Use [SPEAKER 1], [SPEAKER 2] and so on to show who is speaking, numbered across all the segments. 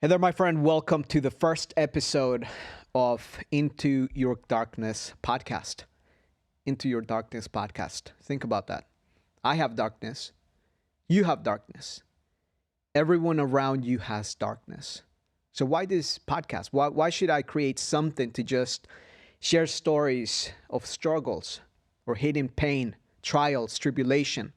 [SPEAKER 1] Hey there, my friend. Welcome to the first episode of Into Your Darkness podcast. Into Your Darkness podcast. Think about that. I have darkness. You have darkness. Everyone around you has darkness. So why this podcast? Why should I create something to just share stories of struggles or hidden pain, trials, tribulation?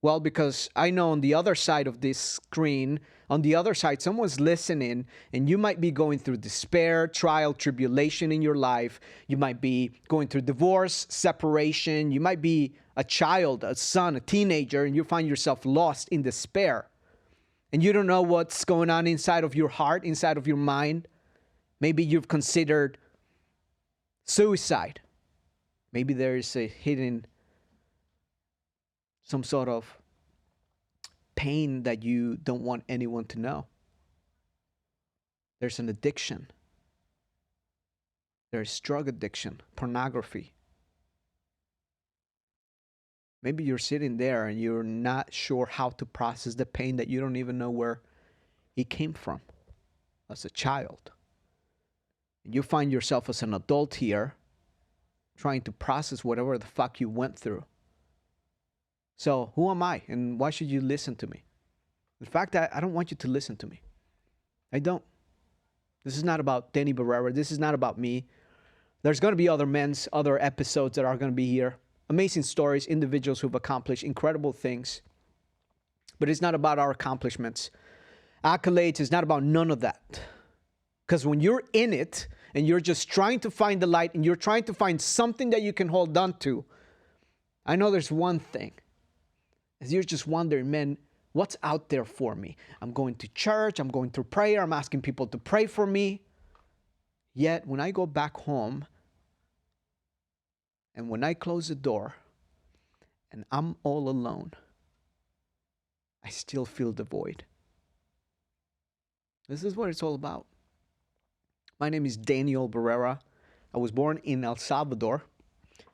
[SPEAKER 1] Well, because I know on the other side of this screen, on the other side, someone's listening, and you might be going through despair, trial, tribulation in your life. You might be going through divorce, separation. You might be a child, a son, a teenager, and you find yourself lost in despair. And you don't know what's going on inside of your heart, inside of your mind. Maybe you've considered suicide. Maybe there is a hidden some sort of pain that you don't want anyone to know. There's an addiction. There's drug addiction, pornography. Maybe you're sitting there and you're not sure how to process the pain that you don't even know where it came from as a child. And you find yourself as an adult here trying to process whatever the fuck you went through. So who am I and why should you listen to me? In fact, I don't want you to listen to me. I don't. This is not about Danny Barrera. This is not about me. There's going to be other episodes that are going to be here. Amazing stories, individuals who've accomplished incredible things. But it's not about our accomplishments. Accolades, it's not about none of that. Because when you're in it and you're just trying to find the light and you're trying to find something that you can hold on to, I know there's one thing. As you're just wondering, man, what's out there for me? I'm going to church, I'm going through prayer, I'm asking people to pray for me. Yet, when I go back home, and when I close the door, and I'm all alone, I still feel the void. This is what it's all about. My name is Daniel Barrera. I was born in El Salvador.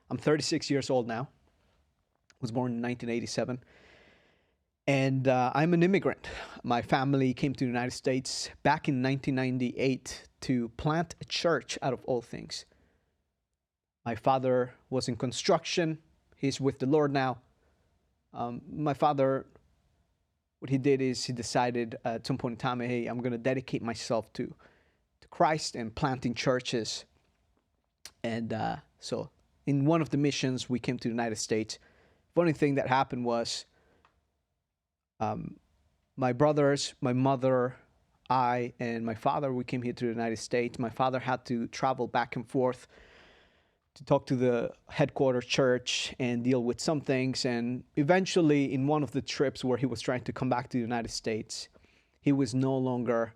[SPEAKER 1] I'm 36 years old now. I was born in 1987. And I'm an immigrant. My family came to the United States back in 1998 to plant a church out of all things. My father was in construction. He's with the Lord now. My father, what he did is he decided at some point in time, hey, I'm going to dedicate myself to Christ and planting churches. And so in one of the missions, we came to the United States. Funny thing that happened was my brothers, my mother, I, and my father, we came here to the United States. My father had to travel back and forth to talk to the headquarters church and deal with some things. And eventually, in one of the trips where he was trying to come back to the United States, he was no longer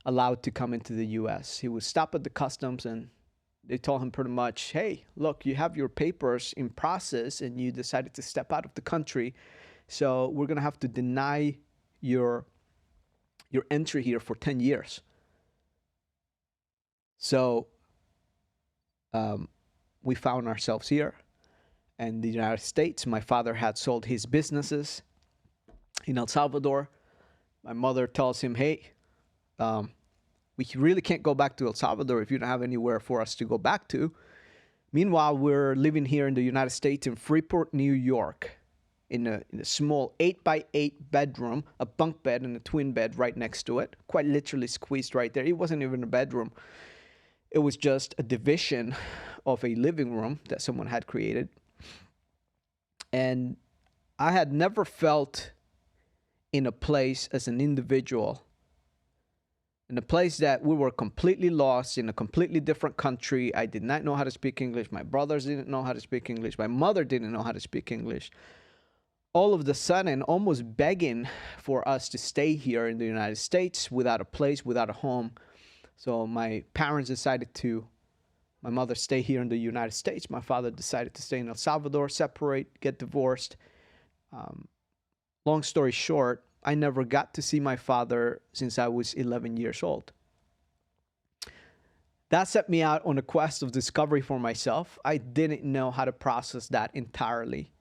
[SPEAKER 1] allowed to come into the U.S. He was stopped at the customs and they told him pretty much, hey, look, you have your papers in process and you decided to step out of the country. So we're going to have to deny your entry here for 10 years. So we found ourselves here in the United States. My father had sold his businesses in El Salvador. My mother tells him, hey, we really can't go back to El Salvador if you don't have anywhere for us to go back to. Meanwhile, we're living here in the United States in Freeport, New York. In a small 8x8 bedroom, a bunk bed and a twin bed right next to it, quite literally squeezed right there. It wasn't even a bedroom. It was just a division of a living room that someone had created. And I had never felt in a place as an individual, in a place that we were completely lost in a completely different country. I did not know how to speak English. My brothers didn't know how to speak English. My mother didn't know how to speak English. All of the sudden, almost begging for us to stay here in the United States without a place, without a home. So my parents decided to, my mother stay here in the United States. My father decided to stay in El Salvador, separate, get divorced. Long story short, I never got to see my father since I was 11 years old. That set me out on a quest of discovery for myself. I didn't know how to process that entirely.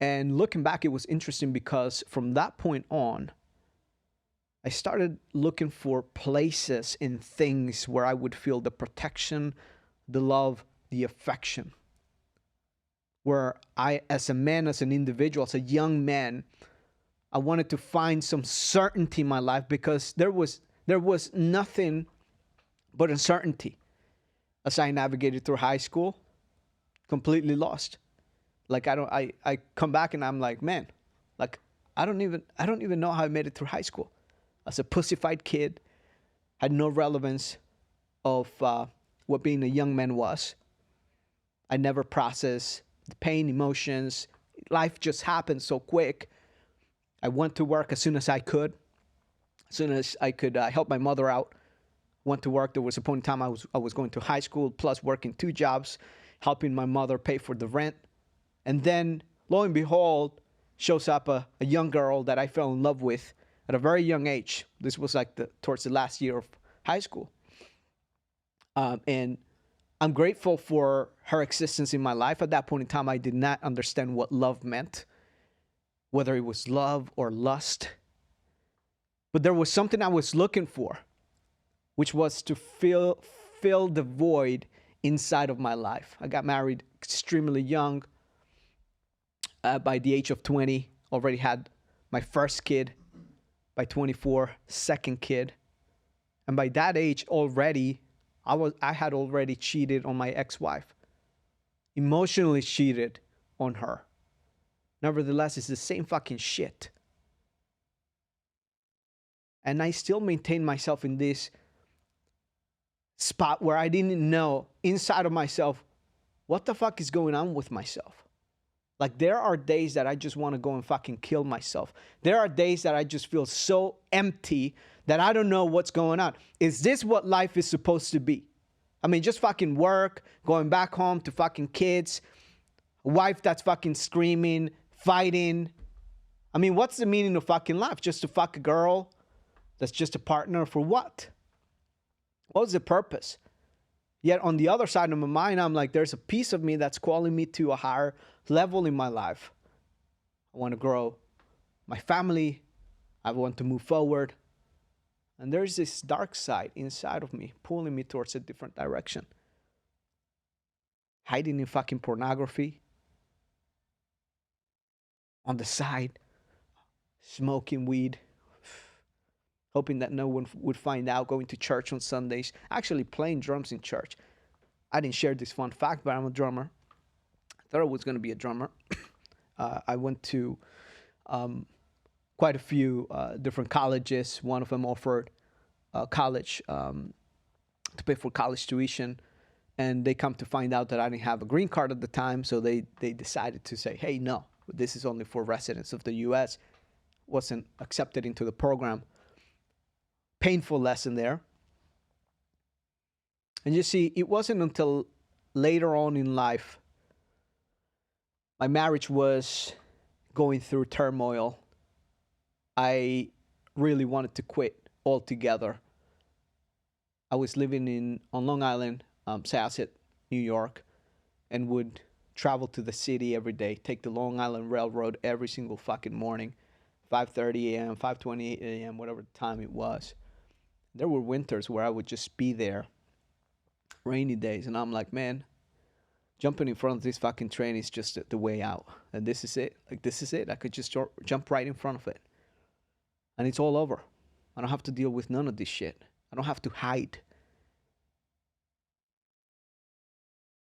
[SPEAKER 1] And looking back, it was interesting because from that point on, I started looking for places and things where I would feel the protection, the love, the affection. Where I, as a man, as an individual, as a young man, I wanted to find some certainty in my life because there was nothing but uncertainty as I navigated through high school, completely lost. Like I come back and I'm like, man, like I don't even know how I made it through high school. As a pussified kid, had no relevance of what being a young man was. I never processed the pain, emotions. Life just happened so quick. I went to work as soon as I could. As soon as I could help my mother out, went to work. There was a point in time I was going to high school, plus working 2 jobs, helping my mother pay for the rent. And then, lo and behold, shows up a young girl that I fell in love with at a very young age. This was like towards the last year of high school. And I'm grateful for her existence in my life. At that point in time, I did not understand what love meant, whether it was love or lust. But there was something I was looking for, which was to fill the void inside of my life. I got married extremely young. By the age of 20, already had my first kid. By 24, second kid. And by that age already, I had already cheated on my ex-wife. Emotionally cheated on her. Nevertheless, it's the same fucking shit. And I still maintain myself in this spot where I didn't know inside of myself what the fuck is going on with myself. Like, there are days that I just want to go and fucking kill myself. There are days that I just feel so empty that I don't know what's going on. Is this what life is supposed to be? I mean, just fucking work, going back home to fucking kids, a wife that's fucking screaming, fighting. I mean, what's the meaning of fucking life? Just to fuck a girl that's just a partner for what? What's the purpose? Yet on the other side of my mind, I'm like, there's a piece of me that's calling me to a higher level in my life. I want to grow my family. I want to move forward. And there's this dark side inside of me pulling me towards a different direction. Hiding in fucking pornography. On the side, smoking weed. Hoping that no one would find out, going to church on Sundays, actually playing drums in church. I didn't share this fun fact, but I'm a drummer. I thought I was going to be a drummer. I went to quite a few different colleges. One of them offered college to pay for college tuition. And they come to find out that I didn't have a green card at the time. So they decided to say, hey, no, this is only for residents of the U.S. Wasn't accepted into the program. Painful lesson there. And you see, it wasn't until later on in life, my marriage was going through turmoil. I really wanted to quit altogether. I was living on Long Island, Syosset, New York, and would travel to the city every day, take the Long Island Railroad every single fucking morning, 5:30 a.m., 5:28 a.m., whatever time it was. There were winters where I would just be there, rainy days, and I'm like, man, jumping in front of this fucking train is just the way out. And this is it. Like, this is it. I could just jump right in front of it. And it's all over. I don't have to deal with none of this shit. I don't have to hide.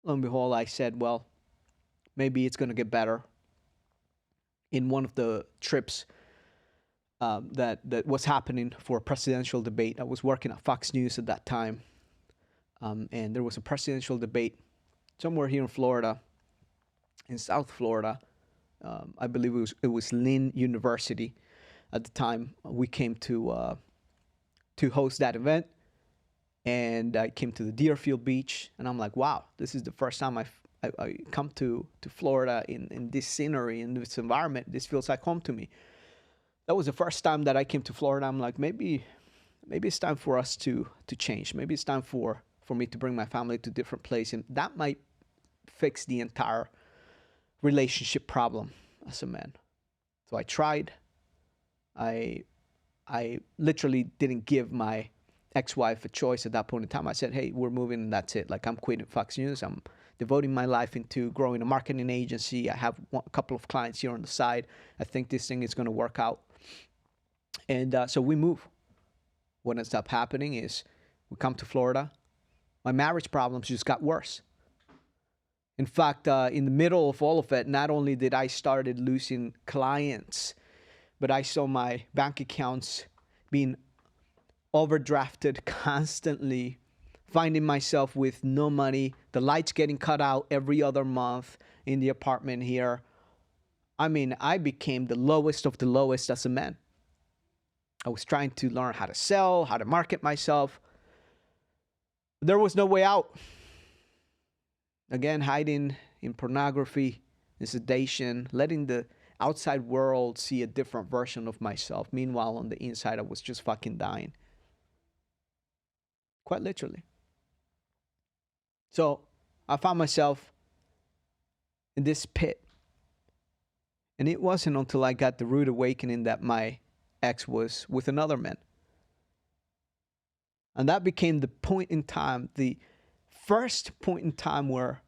[SPEAKER 1] Lo and behold, I said, well, maybe it's going to get better. In one of the trips that was happening for a presidential debate, I was working at Fox News at that time. And there was a presidential debate somewhere here in Florida, in South Florida. I believe it was Lynn University at the time. We came to host that event, and I came to the Deerfield Beach, and I'm like, wow, this is the first time I come to Florida in this scenery, in this environment. This feels like home to me. That was the first time that I came to Florida. I'm like, maybe it's time for us to change. Maybe it's time for me to bring my family to a different place, and that might fix the entire relationship problem as a man. So I tried. I I literally didn't give my ex-wife a choice at that point in time. I said, hey, we're moving and that's it. Like, I'm quitting Fox News. I'm devoting my life into growing a marketing agency. I have a couple of clients here on the side. I think this thing is going to work out. And so we move. What ends up happening is we come to Florida. My marriage problems just got worse. In fact, in the middle of all of it, not only did I started losing clients, but I saw my bank accounts being overdrafted constantly, finding myself with no money, the lights getting cut out every other month in the apartment here. I mean, I became the lowest of the lowest as a man. I was trying to learn how to sell, how to market myself. There was no way out. Again, hiding in pornography, in sedation, letting the outside world see a different version of myself. Meanwhile, on the inside, I was just fucking dying. Quite literally. So I found myself in this pit. And it wasn't until I got the rude awakening that my ex was with another man. And that became the point in time, the first point in time where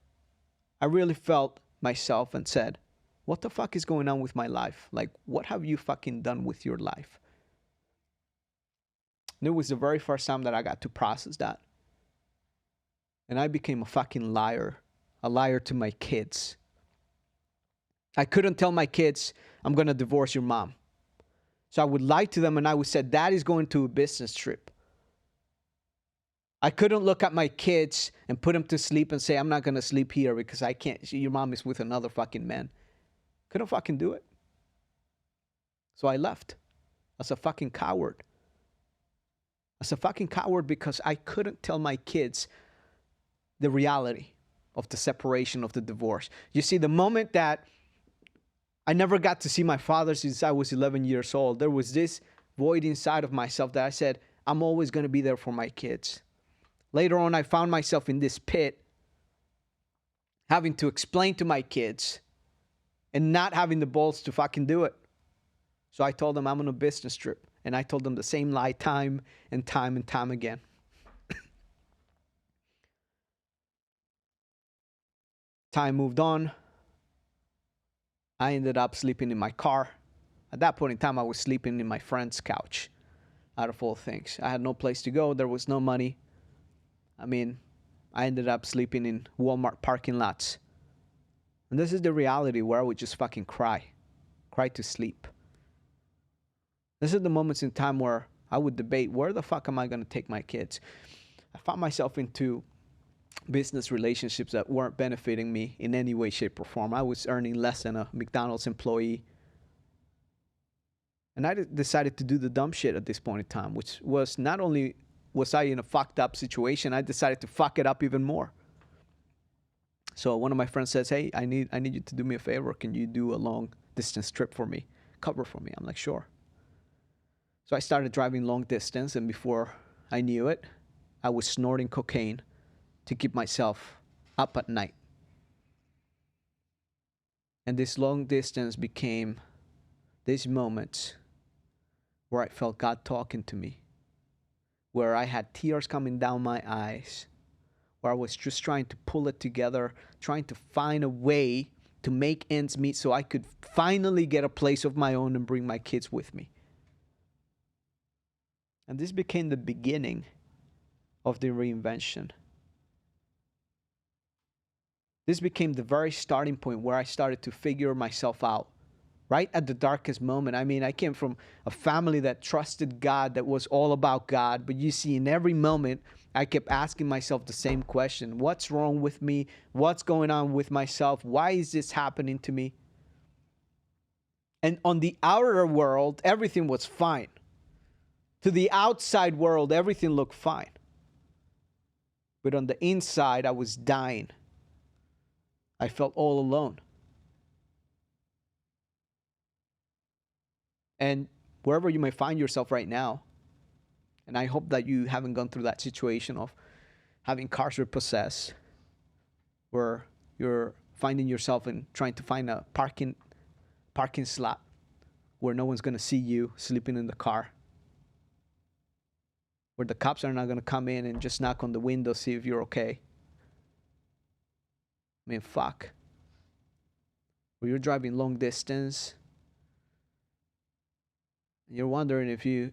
[SPEAKER 1] I really felt myself and said, what the fuck is going on with my life? Like, what have you fucking done with your life? And it was the very first time that I got to process that. And I became a fucking liar, a liar to my kids. I couldn't tell my kids, I'm going to divorce your mom. So I would lie to them and I would say, Dad is going to a business trip. I couldn't look at my kids and put them to sleep and say, I'm not going to sleep here because I can't. Your mom is with another fucking man. Couldn't fucking do it. So I left as a fucking coward. As a fucking coward because I couldn't tell my kids the reality of the separation, of the divorce. You see, the moment that I never got to see my father since I was 11 years old, there was this void inside of myself that I said, I'm always going to be there for my kids. Later on, I found myself in this pit, having to explain to my kids and not having the balls to fucking do it. So I told them I'm on a business trip. And I told them the same lie time and time and time again. Time moved on. I ended up sleeping in my car. At that point in time, I was sleeping in my friend's couch, out of all things. I had no place to go. There was no money. I mean, I ended up sleeping in Walmart parking lots. And this is the reality where I would just fucking cry to sleep. This is the moments in time where I would debate, where the fuck am I going to take my kids? I found myself into business relationships that weren't benefiting me in any way, shape, or form. I was earning less than a McDonald's employee. And I decided to do the dumb shit at this point in time, which was not only was I in a fucked up situation, I decided to fuck it up even more. So one of my friends says, hey, I need you to do me a favor. Can you do a long distance trip for me? Cover for me. I'm like, sure. So I started driving long distance, and before I knew it, I was snorting cocaine to keep myself up at night. And this long distance became these moments where I felt God talking to me, where I had tears coming down my eyes, where I was just trying to pull it together, trying to find a way to make ends meet so I could finally get a place of my own and bring my kids with me. And this became the beginning of the reinvention. This became the very starting point where I started to figure myself out. Right at the darkest moment. I mean, I came from a family that trusted God, that was all about God. But you see, in every moment, I kept asking myself the same question. What's wrong with me? What's going on with myself? Why is this happening to me? And on the outer world, everything was fine. To the outside world, everything looked fine. But on the inside, I was dying. I felt all alone. And wherever you may find yourself right now, and I hope that you haven't gone through that situation of having cars repossessed, where you're finding yourself in trying to find a parking slot where no one's going to see you sleeping in the car. where the cops are not going to come in and just knock on the window, see if you're okay. I mean, fuck. Where you're driving long distance, and you're wondering if you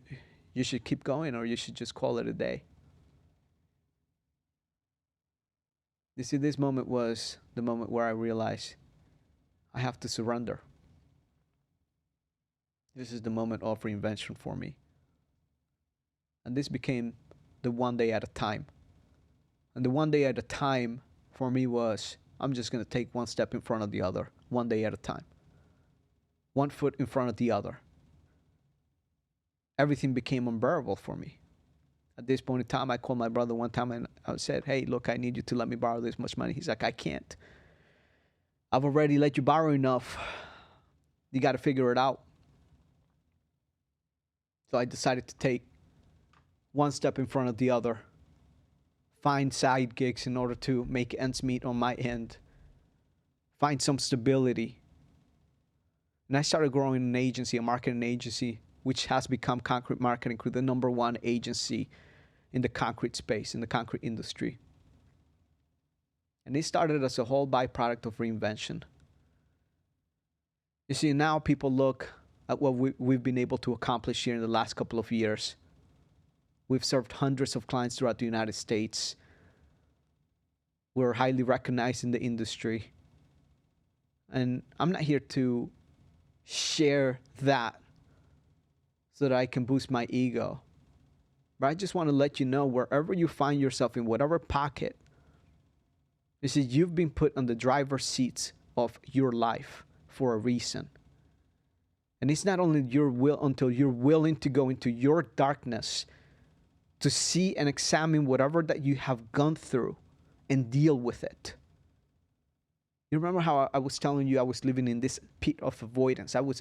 [SPEAKER 1] should keep going or you should just call it a day. You see, this moment was the moment where I realized I have to surrender. This is the moment of reinvention for me. And this became the one day at a time. And the one day at a time for me was, I'm just going to take one step in front of the other, one day at a time. One foot in front of the other. Everything became unbearable for me. At this point in time, I called my brother one time and I said, hey, look, I need you to let me borrow this much money. He's like, I can't. I've already let you borrow enough. You got to figure it out. So I decided to take one step in front of the other. Find side gigs in order to make ends meet on my end. Find some stability. And I started growing an agency, a marketing agency, which has become Concrete Marketing Crew, the #1 agency in the concrete space, in the concrete industry. And it started as a whole byproduct of reinvention. You see, now people look at what we've been able to accomplish here in the last couple of years. We've served hundreds of clients throughout the United States. We're highly recognized in the industry. And I'm not here to share that so that I can boost my ego. But I just want to let you know, wherever you find yourself, in whatever pocket, you see, you've been put on the driver's seats of your life for a reason. And it's not only your will until you're willing to go into your darkness to see and examine whatever that you have gone through and deal with it. You remember how I was telling you I was living in this pit of avoidance. I was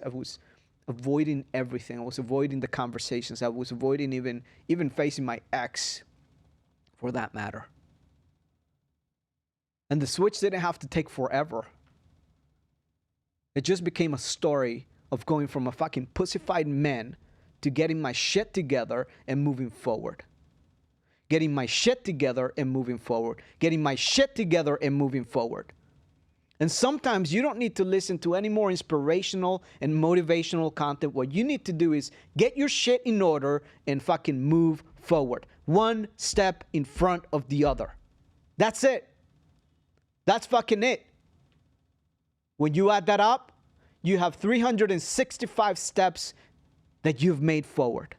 [SPEAKER 1] avoiding everything. I was avoiding the conversations. I was avoiding even facing my ex, for that matter. And the switch didn't have to take forever. It just became a story of going from a fucking pussified man to getting my shit together and moving forward. Getting my shit together and moving forward. Getting my shit together and moving forward. And sometimes you don't need to listen to any more inspirational and motivational content. What you need to do is get your shit in order and fucking move forward. One step in front of the other. That's it. That's fucking it. When you add that up, you have 365 steps that you've made forward.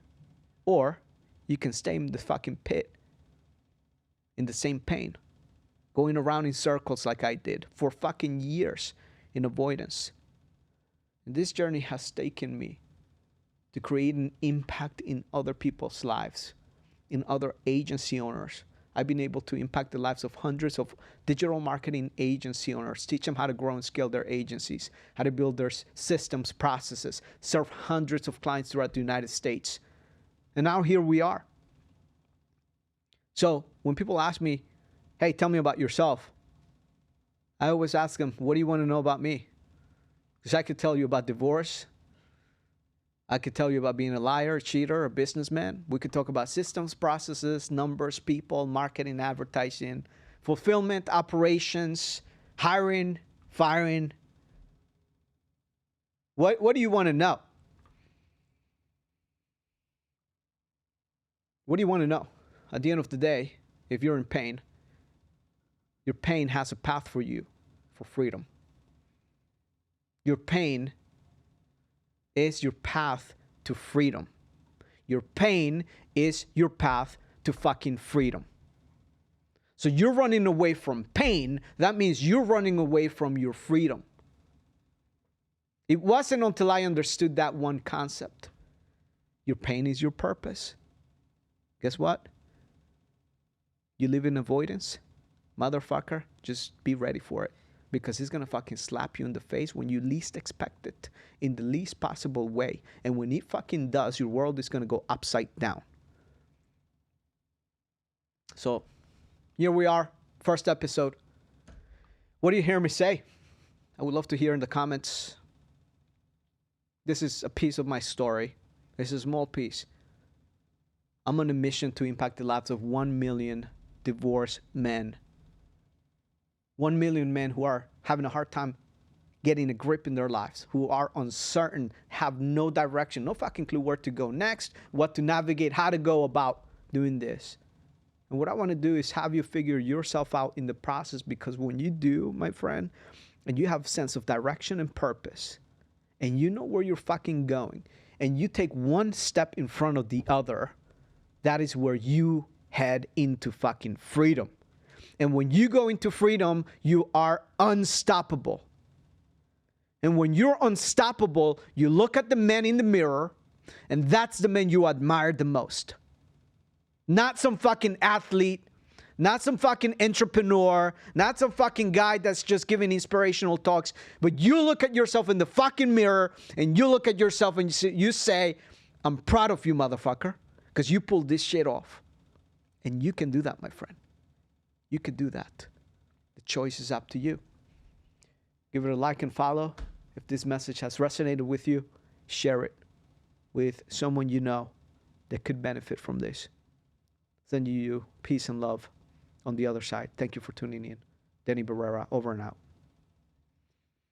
[SPEAKER 1] Or you can stay in the fucking pit, in the same pain, going around in circles like I did for fucking years in avoidance. And this journey has taken me to create an impact in other people's lives, in other agency owners. I've been able to impact the lives of hundreds of digital marketing agency owners, teach them how to grow and scale their agencies, how to build their systems, processes, serve hundreds of clients throughout the United States. And now here we are. So when people ask me, hey, tell me about yourself, I always ask them, what do you want to know about me? Because I could tell you about divorce. I could tell you about being a liar, a cheater, a businessman. We could talk about systems, processes, numbers, people, marketing, advertising, fulfillment, operations, hiring, firing. What do you want to know? What do you want to know? At the end of the day, if you're in pain, your pain has a path for you for freedom. Your pain is your path to freedom. Your pain is your path to fucking freedom. So you're running away from pain. That means you're running away from your freedom. It wasn't until I understood that one concept. Your pain is your purpose. Guess what? You live in avoidance, motherfucker, just be ready for it. Because it's going to fucking slap you in the face when you least expect it, in the least possible way. And when it fucking does, your world is going to go upside down. So, here we are, first episode. What do you hear me say? I would love to hear in the comments. This is a piece of my story. It's a small piece. I'm on a mission to impact the lives of 1 million divorced men. 1 million men who are having a hard time getting a grip in their lives, who are uncertain, have no direction, no fucking clue where to go next, what to navigate, how to go about doing this. And what I want to do is have you figure yourself out in the process, because when you do, my friend, and you have a sense of direction and purpose, and you know where you're fucking going, and you take one step in front of the other, that is where you head into fucking freedom. And when you go into freedom, you are unstoppable. And when you're unstoppable, you look at the man in the mirror, and that's the man you admire the most. Not some fucking athlete, not some fucking entrepreneur, not some fucking guy that's just giving inspirational talks, but you look at yourself in the fucking mirror, and you look at yourself and you say, I'm proud of you, motherfucker, because you pulled this shit off. And you can do that, my friend. You can do that. The choice is up to you. Give it a like and follow. If this message has resonated with you, share it with someone you know that could benefit from this. Sending you peace and love on the other side. Thank you for tuning in. Danny Barrera, over and out.